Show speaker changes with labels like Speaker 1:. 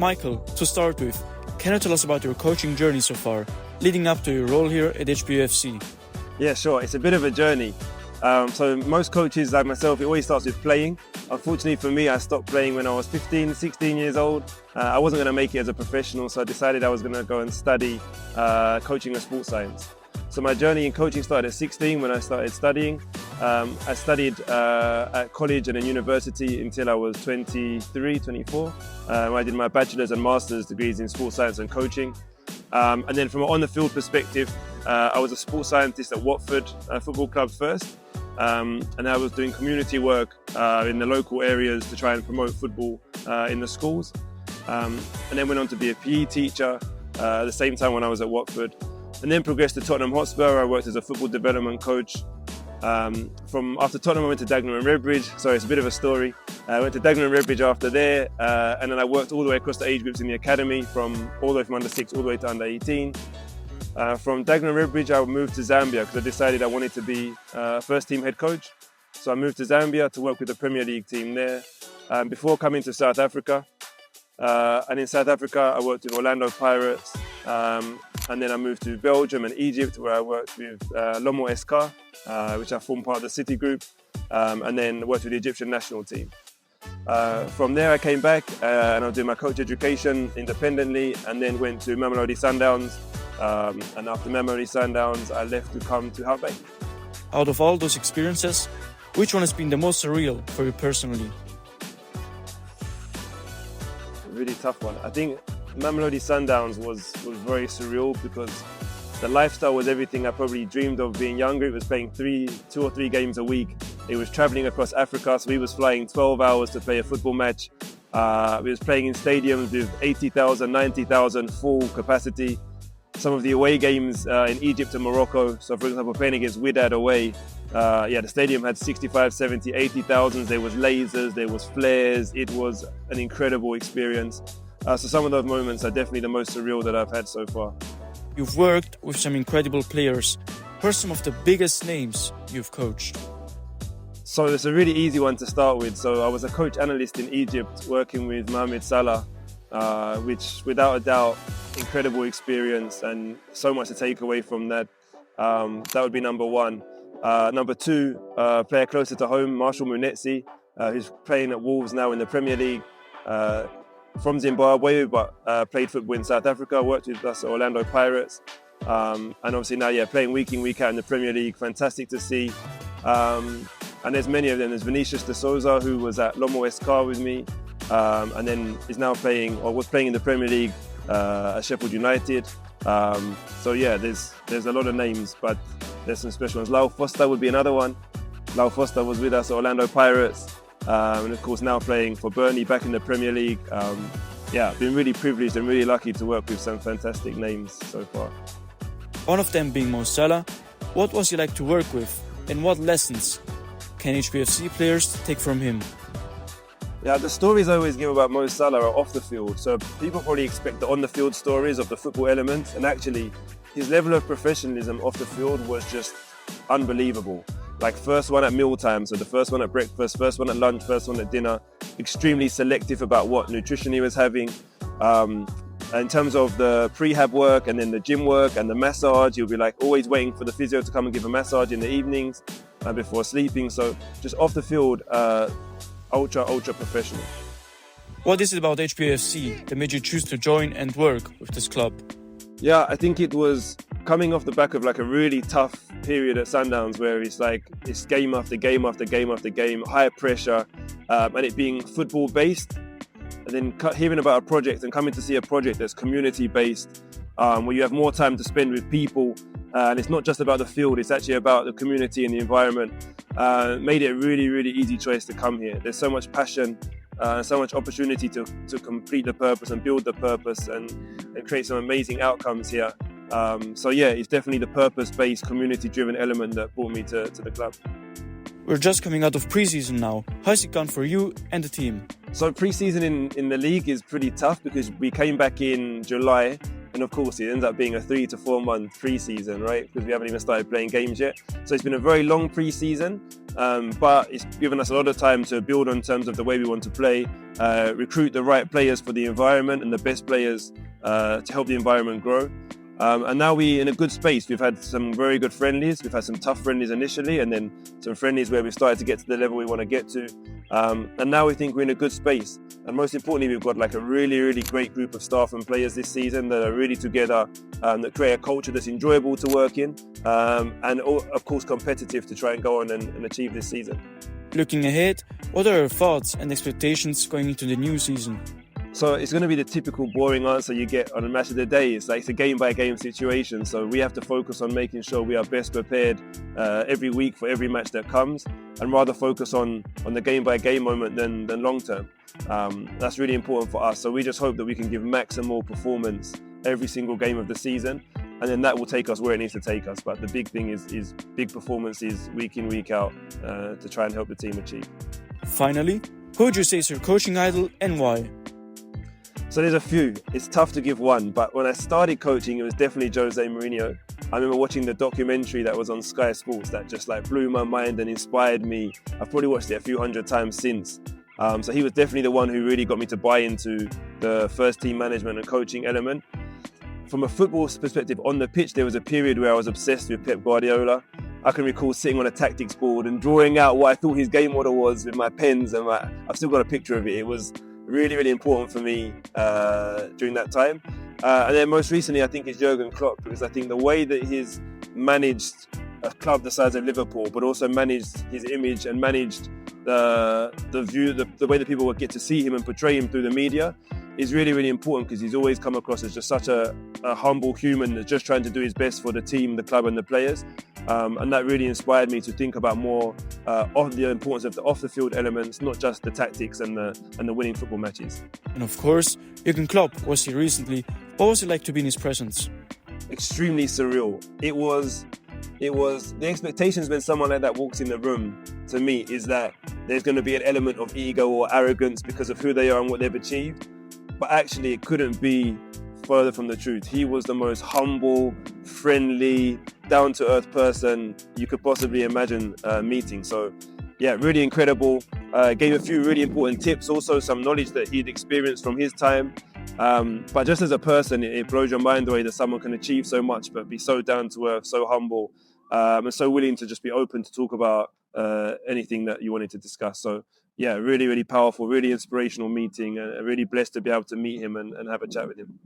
Speaker 1: Michael, to start with, can you tell us about your coaching journey so far, leading up to your role here at HPUFC?
Speaker 2: Yeah, sure. It's a bit of a journey. So most coaches like myself, it always starts with playing. Unfortunately for me, I stopped playing when I was 15, 16 years old. I wasn't going to make it as a professional, so I decided I was going to go and study coaching and sports science. So my journey in coaching started at 16 when I started studying. I studied at college and in university until I was 23, 24. I did my bachelor's and master's degrees in sports science and coaching. And then from an on-the-field perspective, I was a sports scientist at Watford Football Club first. And I was doing community work in the local areas to try and promote football in the schools. And then went on to be a PE teacher at the same time when I was at Watford. And then progressed to Tottenham Hotspur. I worked as a football development coach. From after Tottenham, I went to Dagenham and Redbridge. Sorry, it's a bit of a story. I went to Dagenham and Redbridge after there, and then I worked all the way across the age groups in the academy, all the way from under 6 all the way to under 18. From Dagenham and Redbridge, I moved to Zambia because I decided I wanted to be first team head coach. So I moved to Zambia to work with the Premier League team there before coming to South Africa. And in South Africa, I worked with Orlando Pirates. And then I moved to Belgium and Egypt, where I worked with Lomo SK, which I formed part of the City Group, and then worked with the Egyptian national team. From there, I came back and I was doing my coach education independently, and then went to Mamelodi Sundowns. And after Mamelodi Sundowns, I left to come to Hout.
Speaker 1: Out of all those experiences, which one has been the most surreal for you personally?
Speaker 2: Really tough one. I think Mamelodi Sundowns was very surreal because the lifestyle was everything I probably dreamed of being younger. It was playing 2 or 3 games a week. It was traveling across Africa, so we was flying 12 hours to play a football match. We was playing in stadiums with 80,000, 90,000 full capacity. Some of the away games in Egypt and Morocco, so for example, playing against Wydad away, the stadium had 65, 70, 80,000. There was lasers, there was flares. It was an incredible experience. So some of those moments are definitely the most surreal that I've had so far.
Speaker 1: You've worked with some incredible players. Who are some of the biggest names you've coached?
Speaker 2: So it's a really easy one to start with. So I was a coach analyst in Egypt working with Mohamed Salah, which without a doubt, incredible experience and so much to take away from that. That would be number one. Number two, player closer to home, Marshall Munetsi, who's playing at Wolves now in the Premier League. From Zimbabwe, but played football in South Africa, worked with us at Orlando Pirates. And obviously now, playing week in, week out in the Premier League. Fantastic to see. And there's many of them. There's Vinicius de Souza, who was at Lomo SK with me, and then is now playing, or was playing in the Premier League at Sheffield United. There's a lot of names, but there's some special ones. Lau Foster would be another one. Lau Foster was with us at Orlando Pirates. And of course now playing for Burnley back in the Premier League. Been really privileged and really lucky to work with some fantastic names so far.
Speaker 1: One of them being Mo Salah. What was he like to work with, and what lessons can HPFC players take from him?
Speaker 2: Yeah, the stories I always give about Mo Salah are off the field. So people probably expect the on-the-field stories of the football elements, and actually his level of professionalism off the field was just unbelievable. Like first one at mealtime, so the first one at breakfast, first one at lunch, first one at dinner. Extremely selective about what nutrition he was having. In terms of the prehab work and then the gym work and the massage, he'll be like always waiting for the physio to come and give a massage in the evenings before sleeping. So just off the field, ultra professional.
Speaker 1: What is it about HPFC that made you choose to join and work with this club?
Speaker 2: Yeah, I think it was coming off the back of like a really tough period at Sundowns where it's like it's game after game after game after game, high pressure, and it being football based, and then hearing about a project and coming to see a project that's community based, where you have more time to spend with people, and it's not just about the field, it's actually about the community and the environment, made it a really easy choice to come here. There's so much passion, so much opportunity to complete the purpose and build the purpose and create some amazing outcomes here. It's definitely the purpose-based, community-driven element that brought me to the club.
Speaker 1: We're just coming out of pre-season now. How's it gone for you and the team?
Speaker 2: So pre-season in the league is pretty tough because we came back in July And of course, it ends up being a 3 to 4 month pre-season, right? Because we haven't even started playing games yet. So it's been a very long pre-season, but it's given us a lot of time to build on terms of the way we want to play, recruit the right players for the environment and the best players to help the environment grow. And now we're in a good space. We've had some very good friendlies. We've had some tough friendlies initially, and then some friendlies where we've started to get to the level we want to get to. And now we think we're in a good space. And most importantly, we've got like a really, really great group of staff and players this season that are really together, that create a culture that's enjoyable to work in, and of course competitive to try and go on and achieve this season.
Speaker 1: Looking ahead, what are your thoughts and expectations going into the new season?
Speaker 2: So it's going to be the typical boring answer you get on a match of the day. It's a game-by-game situation. So we have to focus on making sure we are best prepared every week for every match that comes, and rather focus on the game-by-game moment than long-term. That's really important for us. So we just hope that we can give maximal performance every single game of the season, and then that will take us where it needs to take us. But the big thing is big performances week in, week out to try and help the team achieve.
Speaker 1: Finally, who would you say is your coaching idol and why?
Speaker 2: So there's a few. It's tough to give one, but when I started coaching, it was definitely Jose Mourinho. I remember watching the documentary that was on Sky Sports that just like blew my mind and inspired me. I've probably watched it a few hundred times since. So he was definitely the one who really got me to buy into the first team management and coaching element. From a football perspective, on the pitch, there was a period where I was obsessed with Pep Guardiola. I can recall sitting on a tactics board and drawing out what I thought his game model was with my pens, and I've still got a picture of it. It was really, really important for me during that time. And then most recently, I think it's Jurgen Klopp, because I think the way that he's managed a club the size of Liverpool, but also managed his image and managed the view, the way that people would get to see him and portray him through the media, is really, really important, because he's always come across as just such a humble human that's just trying to do his best for the team, the club and the players. And that really inspired me to think about more of the importance of the off-the-field elements, not just the tactics and the winning football matches.
Speaker 1: And of course, Jurgen Klopp was here recently. What was it like to be in his presence?
Speaker 2: Extremely surreal. It was the expectations when someone like that walks in the room, to me, is that there's going to be an element of ego or arrogance because of who they are and what they've achieved. But actually, it couldn't be further from the truth. He was the most humble, friendly, down-to-earth person you could possibly imagine meeting. So, yeah, really incredible. Gave a few really important tips, also some knowledge that he'd experienced from his time. But just as a person, it blows your mind the way that someone can achieve so much, but be so down-to-earth, so humble, and so willing to just be open to talk about anything that you wanted to discuss. So, yeah, really, really powerful, really inspirational meeting. Really blessed to be able to meet him and have a chat with him.